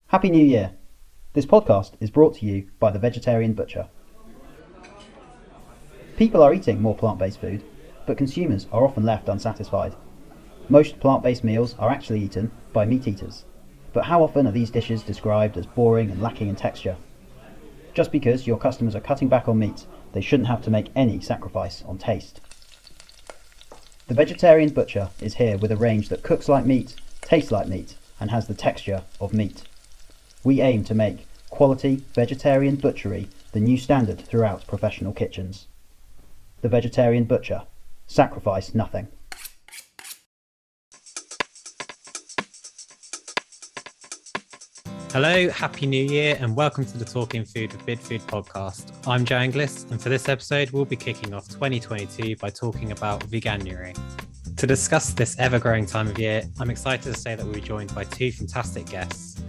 Happy New Year! This podcast is brought to you by the Vegetarian Butcher. People are eating more plant-based food, but consumers are often left unsatisfied. Most plant-based meals are actually eaten by meat eaters, but how often are these dishes described as boring and lacking in texture? Just because your customers are cutting back on meat, they shouldn't have to make any sacrifice on taste. The Vegetarian Butcher is here with a range that cooks like meat, tastes like meat, and has the texture of meat. We aim to make quality vegetarian butchery the new standard throughout professional kitchens. The Vegetarian Butcher. Sacrifice nothing. Hello, Happy New Year, and welcome to the Talking Food with Bidfood podcast. I'm Joe Inglis, and for this episode, we'll be kicking off 2022 by talking about Veganuary. To discuss this ever-growing time of year, I'm excited to say that we'll be joined by two fantastic guests.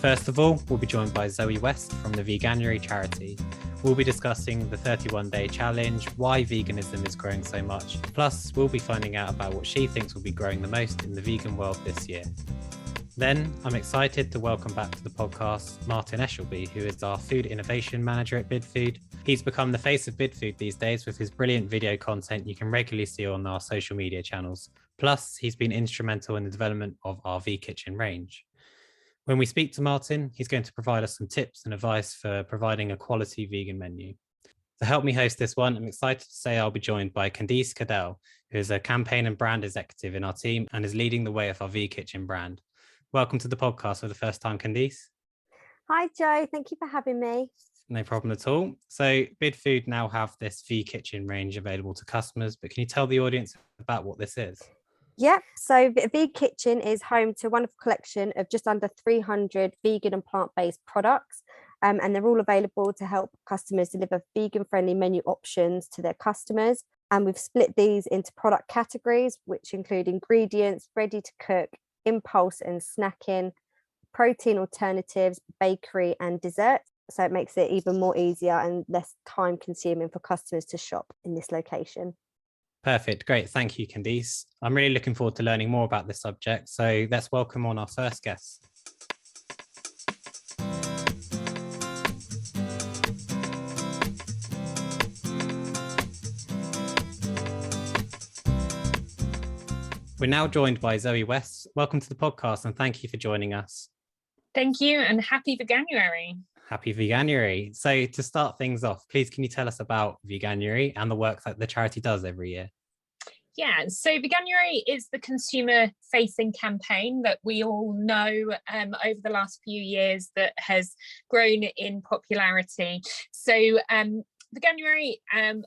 First of all, we'll be joined by Zoe West from the Veganuary charity. We'll be discussing the 31-day challenge, why veganism is growing so much, plus we'll be finding out about what she thinks will be growing the most in the vegan world this year. Then, I'm excited to welcome back to the podcast Martin Eshelby, who is our Food Innovation Manager at Bidfood. He's become the face of Bidfood these days with his brilliant video content you can regularly see on our social media channels. Plus, he's been instrumental in the development of our V-Kitchen range. When we speak to Martin, he's going to provide us some tips and advice for providing a quality vegan menu. To help me host this one, I'm excited to say I'll be joined by Candice Cadell, who is a campaign and brand executive in our team and is leading the way of our V-Kitchen brand. Welcome to the podcast for the first time, Candice. Hi, Joe. Thank you for having me. No problem at all. So Bidfood now have this V-Kitchen range available to customers, but can you tell the audience about what this is? Yeah, so V-Kitchen is home to a wonderful collection of just under 300 vegan and plant-based products, and they're all available to help customers deliver vegan-friendly menu options to their customers. And we've split these into product categories, which include ingredients, ready to cook, impulse and snacking, protein alternatives, bakery and desserts. So it makes it even more easier and less time consuming for customers to shop in this location. Perfect. Great. Thank you, Candice. I'm really looking forward to learning more about this subject. So let's welcome on our first guest. We're now joined by Zoe West. Welcome to the podcast and thank you for joining us. Thank you and happy Veganuary. Happy Veganuary. So to start things off, please can you tell us about Veganuary and the work that the charity does every year? Yeah, so Veganuary is the consumer-facing campaign that we all know over the last few years that has grown in popularity. So Veganuary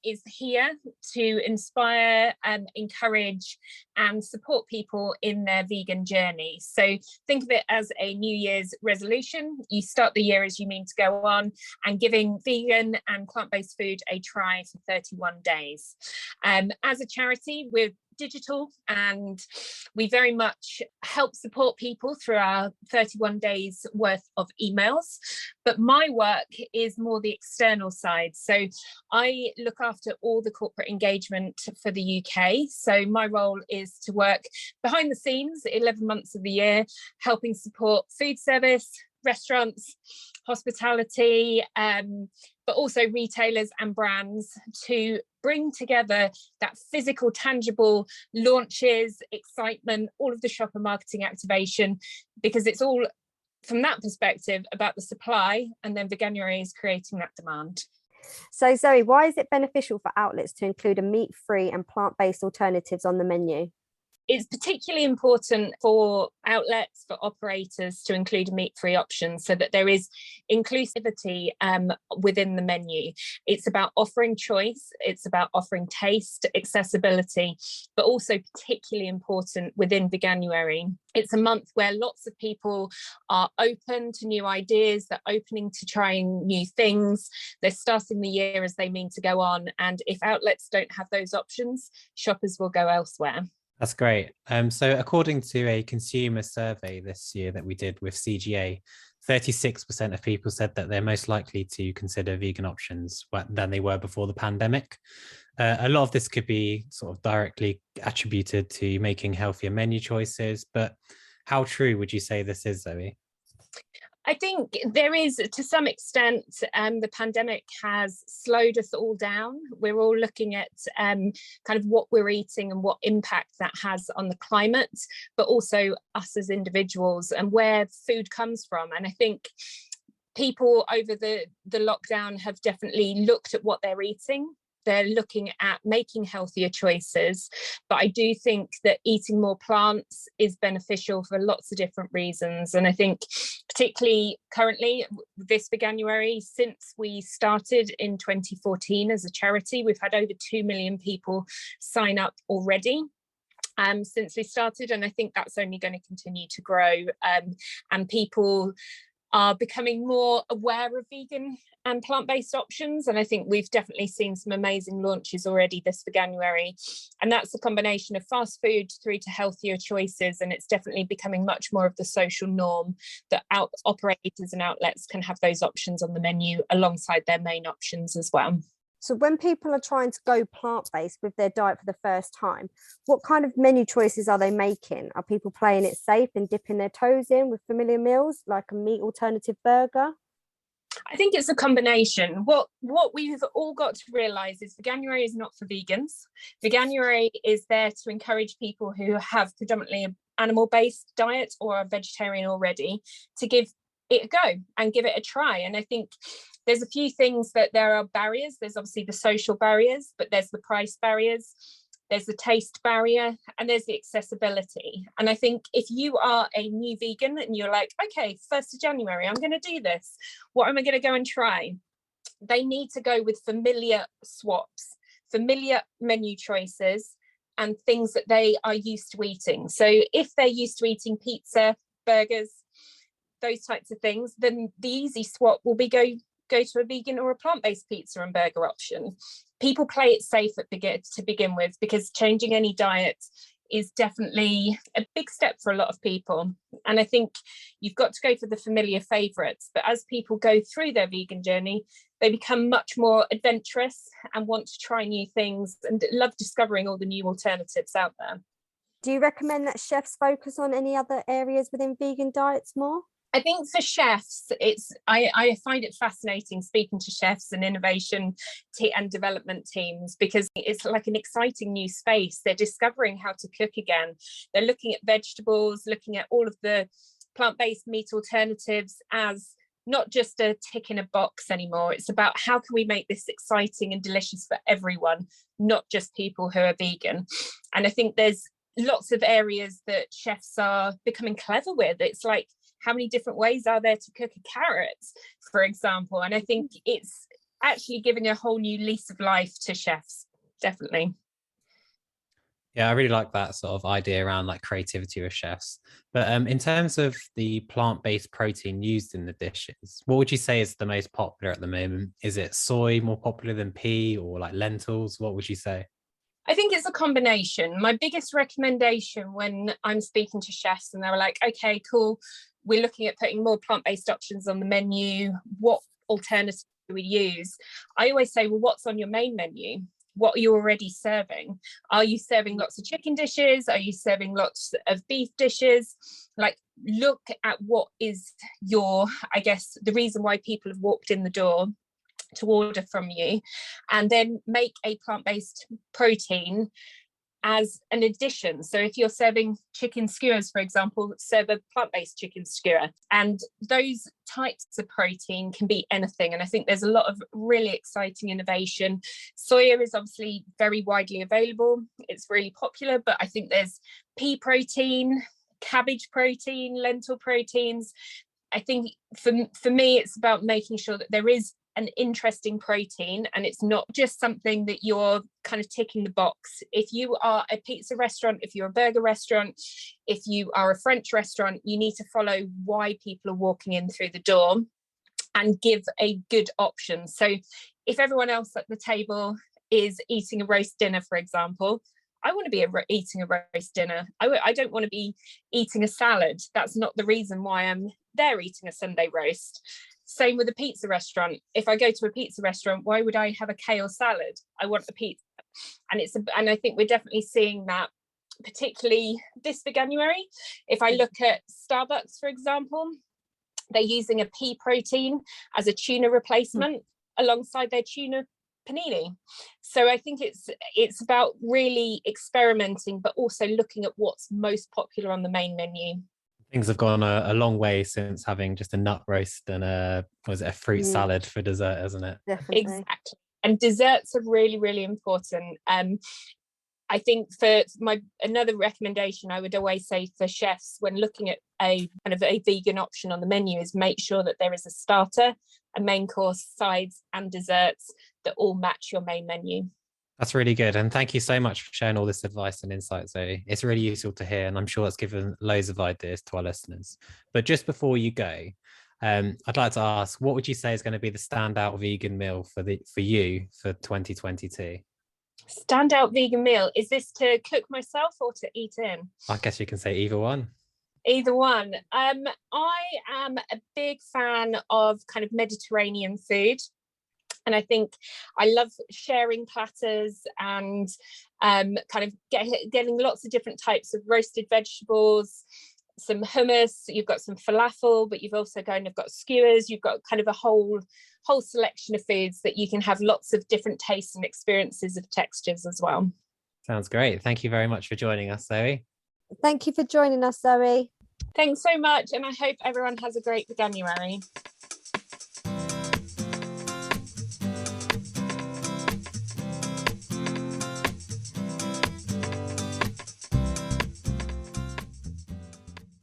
is here to inspire, encourage and support people in their vegan journey. So think of it as a New Year's resolution. You start the year as you mean to go on and giving vegan and plant-based food a try for 31 days. As a charity, we're digital and we very much help support people through our 31 days worth of emails, but my work is more the external side. So I look after all the corporate engagement for the UK. So my role is to work behind the scenes 11 months of the year, helping support food service, restaurants, hospitality, but also retailers and brands to bring together that physical, tangible launches, excitement, all of the shopper marketing activation, because it's all from that perspective about the supply, and then Veganuary is creating that demand. So Zoe, why is it beneficial for outlets to include a meat-free and plant-based alternatives on the menu? It's particularly important for outlets, for operators to include a meat-free option so that there is inclusivity within the menu. It's about offering choice, it's about offering taste, accessibility, but also particularly important within Veganuary. It's a month where lots of people are open to new ideas, they're opening to trying new things, they're starting the year as they mean to go on. And if outlets don't have those options, shoppers will go elsewhere. That's great. So according to a consumer survey this year that we did with CGA, 36% of people said that they're most likely to consider vegan options than they were before the pandemic. A lot of this could be sort of directly attributed to making healthier menu choices, but how true would you say this is, Zoe? I think there is, to some extent, the pandemic has slowed us all down. We're all looking at kind of what we're eating and what impact that has on the climate, but also us as individuals and where food comes from. And I think people over the lockdown have definitely looked at what they're eating. They're looking at making healthier choices. But I do think that eating more plants is beneficial for lots of different reasons. And I think particularly currently, this Veganuary, since we started in 2014 as a charity, we've had over 2 million people sign up already. Since we started, and I think that's only going to continue to grow, and people are becoming more aware of vegan and plant-based options. And I think we've definitely seen some amazing launches already this Veganuary. And that's a combination of fast food through to healthier choices. And it's definitely becoming much more of the social norm that operators and outlets can have those options on the menu alongside their main options as well. So when people are trying to go plant-based with their diet for the first time, what kind of menu choices are they making? Are people playing it safe and dipping their toes in with familiar meals like a meat alternative burger? I think it's a combination. What we've all got to realise is Veganuary is not for vegans. Veganuary is there to encourage people who have predominantly an animal-based diet or are vegetarian already to give it a go and give it a try. And I think there's a few things that there are barriers. There's obviously the social barriers, but there's the price barriers, there's the taste barrier, and there's the accessibility. And I think if you are a new vegan and you're like, okay, 1st of January, I'm going to do this. What am I going to go and try? They need to go with familiar swaps, familiar menu choices, and things that they are used to eating. So if they're used to eating pizza, burgers, those types of things, then the easy swap will be go to a vegan or a plant-based pizza and burger option. People play it safe to begin with, because changing any diet is definitely a big step for a lot of people. And I think you've got to go for the familiar favourites. But as people go through their vegan journey, they become much more adventurous and want to try new things and love discovering all the new alternatives out there. Do you recommend that chefs focus on any other areas within vegan diets more? I think for chefs, I find it fascinating speaking to chefs and innovation and development teams, because it's like an exciting new space. They're discovering how to cook again. They're looking at vegetables, looking at all of the plant-based meat alternatives as not just a tick in a box anymore. It's about how can we make this exciting and delicious for everyone, not just people who are vegan. And I think there's lots of areas that chefs are becoming clever with. It's like, how many different ways are there to cook a carrot, for example? And I think it's actually giving a whole new lease of life to chefs, definitely. Yeah, I really like that sort of idea around like creativity with chefs. But in terms of the plant-based protein used in the dishes, what would you say is the most popular at the moment? Is it soy more popular than pea, or like lentils? What would you say? I think it's a combination. My biggest recommendation when I'm speaking to chefs and they're like, okay, cool, we're looking at putting more plant-based options on the menu, what alternatives do we use? I always say, well, what's on your main menu? What are you already serving? Are you serving lots of chicken dishes? Are you serving lots of beef dishes? Like, look at what is your, I guess, the reason why people have walked in the door to order from you, and then make a plant-based protein as an addition. So if you're serving chicken skewers, for example, serve a plant-based chicken skewer. And those types of protein can be anything. And I think there's a lot of really exciting innovation. Soya is obviously very widely available. It's really popular, but I think there's pea protein, cabbage protein, lentil proteins. I think for me, it's about making sure that there is an interesting protein, and it's not just something that you're kind of ticking the box. If you are a pizza restaurant, if you're a burger restaurant, if you are a French restaurant, you need to follow why people are walking in through the door and give a good option. So if everyone else at the table is eating a roast dinner, for example, I want to be eating a roast dinner. I don't want to be eating a salad. That's not the reason why I'm there eating a Sunday roast. Same with a pizza restaurant. If I go to a pizza restaurant, why would I have a kale salad? I want a pizza. And I think we're definitely seeing that, particularly this Veganuary. If I look at Starbucks, for example, they're using a pea protein as a tuna replacement alongside their tuna panini. So I think it's about really experimenting, but also looking at what's most popular on the main menu. Things have gone a long way since having just a nut roast and a fruit salad for dessert, hasn't it? Definitely. Exactly. And desserts are really, really important. I think for another recommendation I would always say for chefs when looking at a kind of a vegan option on the menu is make sure that there is a starter, a main course, sides and desserts that all match your main menu. That's really good. And thank you so much for sharing all this advice and insight, Zoe. It's really useful to hear, and I'm sure it's given loads of ideas to our listeners. But just before you go, I'd like to ask, what would you say is going to be the standout vegan meal for you for 2022? Standout vegan meal, is this to cook myself or to eat in? I guess you can say either one. Either one. I am a big fan of kind of Mediterranean food. And I think I love sharing platters and kind of getting lots of different types of roasted vegetables, some hummus, you've got some falafel, but you've also got skewers, you've got kind of a whole selection of foods that you can have lots of different tastes and experiences of textures as well. Sounds great. Thank you very much for joining us, Zoe. Thank you for joining us, Zoe. Thanks so much. And I hope everyone has a great Veganuary.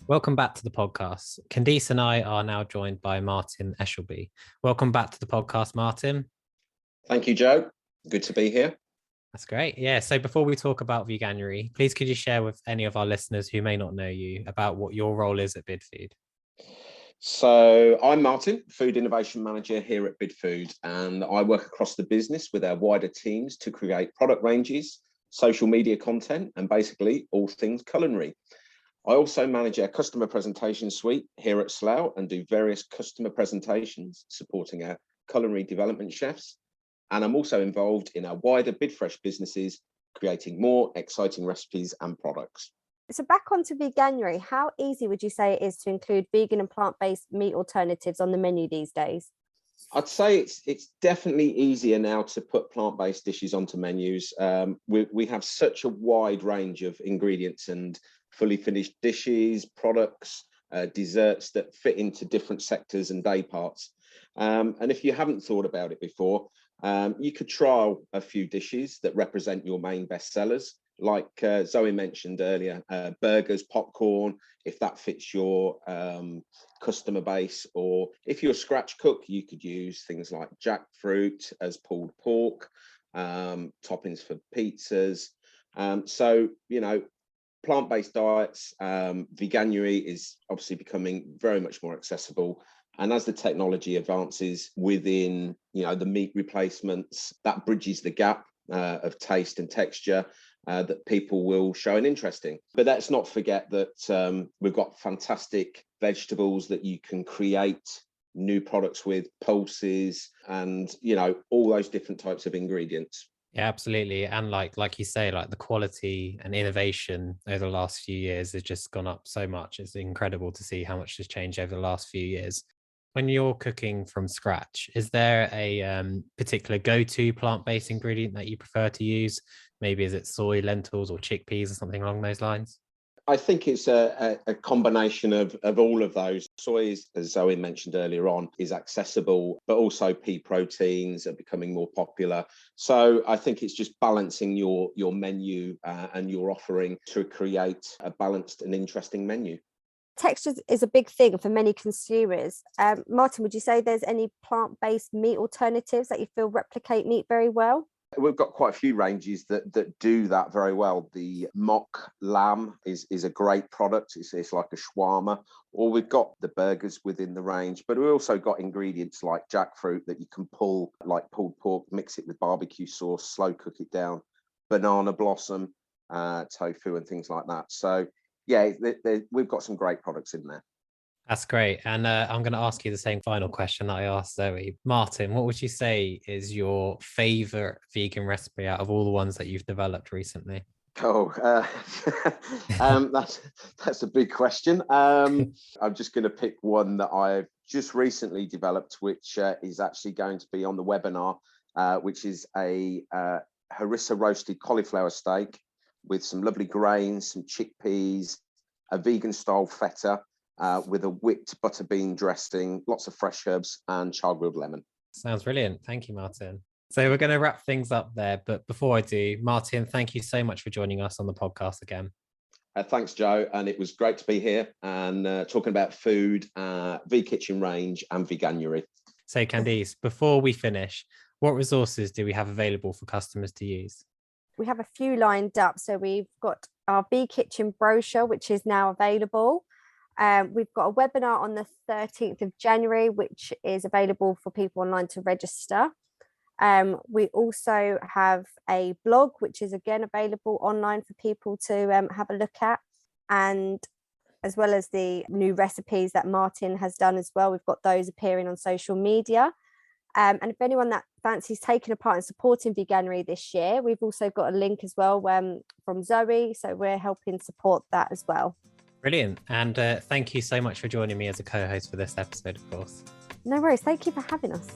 Welcome back to the podcast. Candice and I are now joined by Martin Eshelby. Welcome back to the podcast, Martin. Thank you, Joe. Good to be here. That's great. Yeah. So before we talk about Veganuary, please could you share with any of our listeners who may not know you about what your role is at Bidfood? So I'm Martin, Food Innovation Manager here at Bidfood, and I work across the business with our wider teams to create product ranges, social media content, and basically all things culinary. I also manage our customer presentation suite here at Slough and do various customer presentations supporting our culinary development chefs. And I'm also involved in our wider Bidfresh businesses, creating more exciting recipes and products. So back onto Veganuary, how easy would you say it is to include vegan and plant-based meat alternatives on the menu these days? I'd say it's definitely easier now to put plant-based dishes onto menus. We have such a wide range of ingredients and fully finished dishes, products, desserts that fit into different sectors and day parts. And if you haven't thought about it before, you could trial a few dishes that represent your main bestsellers. Like Zoe mentioned earlier, burgers, popcorn, if that fits your customer base, or if you're a scratch cook, you could use things like jackfruit as pulled pork, toppings for pizzas. So, plant-based diets, Veganuary is obviously becoming very much more accessible. And as the technology advances within, the meat replacements, that bridges the gap of taste and texture that people will show an interest in. But let's not forget that we've got fantastic vegetables that you can create new products with, pulses, and all those different types of ingredients. Yeah, absolutely. And like you say, like the quality and innovation over the last few years has just gone up so much. It's incredible to see how much has changed over the last few years. When you're cooking from scratch, is there a particular go-to plant-based ingredient that you prefer to use? Maybe is it soy, lentils, or chickpeas or something along those lines? I think it's a combination of all of those. Soy, as Zoe mentioned earlier on, is accessible, but also pea proteins are becoming more popular. So I think it's just balancing your menu and your offering to create a balanced and interesting menu. Texture is a big thing for many consumers. Martin, would you say there's any plant-based meat alternatives that you feel replicate meat very well? We've got quite a few ranges that do that very well. The mock lamb is a great product. It's like a shawarma, or we've got the burgers within the range, but we've also got ingredients like jackfruit that you can pull, like pulled pork, mix it with barbecue sauce, slow cook it down, banana blossom, tofu and things like that. So yeah, we've got some great products in there. That's great. And I'm going to ask you the same final question that I asked Zoe. Martin, what would you say is your favorite vegan recipe out of all the ones that you've developed recently? Oh, that's a big question. I'm just going to pick one that I've just recently developed, which is actually going to be on the webinar, which is a harissa roasted cauliflower steak with some lovely grains, some chickpeas, a vegan style feta with a whipped butter bean dressing, lots of fresh herbs and char grilled lemon. Sounds brilliant. Thank you, Martin. So we're going to wrap things up there. But before I do, Martin, thank you so much for joining us on the podcast again. Thanks, Joe. And it was great to be here and talking about food, V Kitchen range and Veganuary. So Candice, before we finish, what resources do we have available for customers to use? We have a few lined up. So we've got our V Kitchen brochure, which is now available. We've got a webinar on the 13th of January, which is available for people online to register. We also have a blog, which is again available online for people to have a look at, and as well as the new recipes that Martin has done as well. We've got those appearing on social media. And if anyone that fancies taking a part in supporting Veganuary this year, we've also got a link as well from Zoe. So we're helping support that as well. Brilliant. And thank you so much for joining me as a co-host for this episode, of course. No worries. Thank you for having us.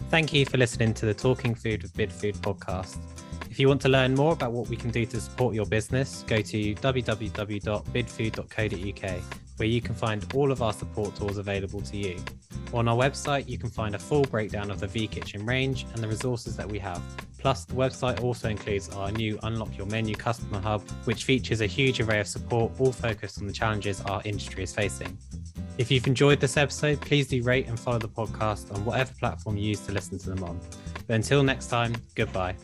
Thank you for listening to the Talking Food with Bidfood podcast. If you want to learn more about what we can do to support your business, go to www.bidfood.co.uk, where you can find all of our support tools available to you. On our website, you can find a full breakdown of the V Kitchen range and the resources that we have. Plus, the website also includes our new Unlock Your Menu customer hub, which features a huge array of support, all focused on the challenges our industry is facing. If you've enjoyed this episode, please do rate and follow the podcast on whatever platform you use to listen to them on. But until next time, goodbye.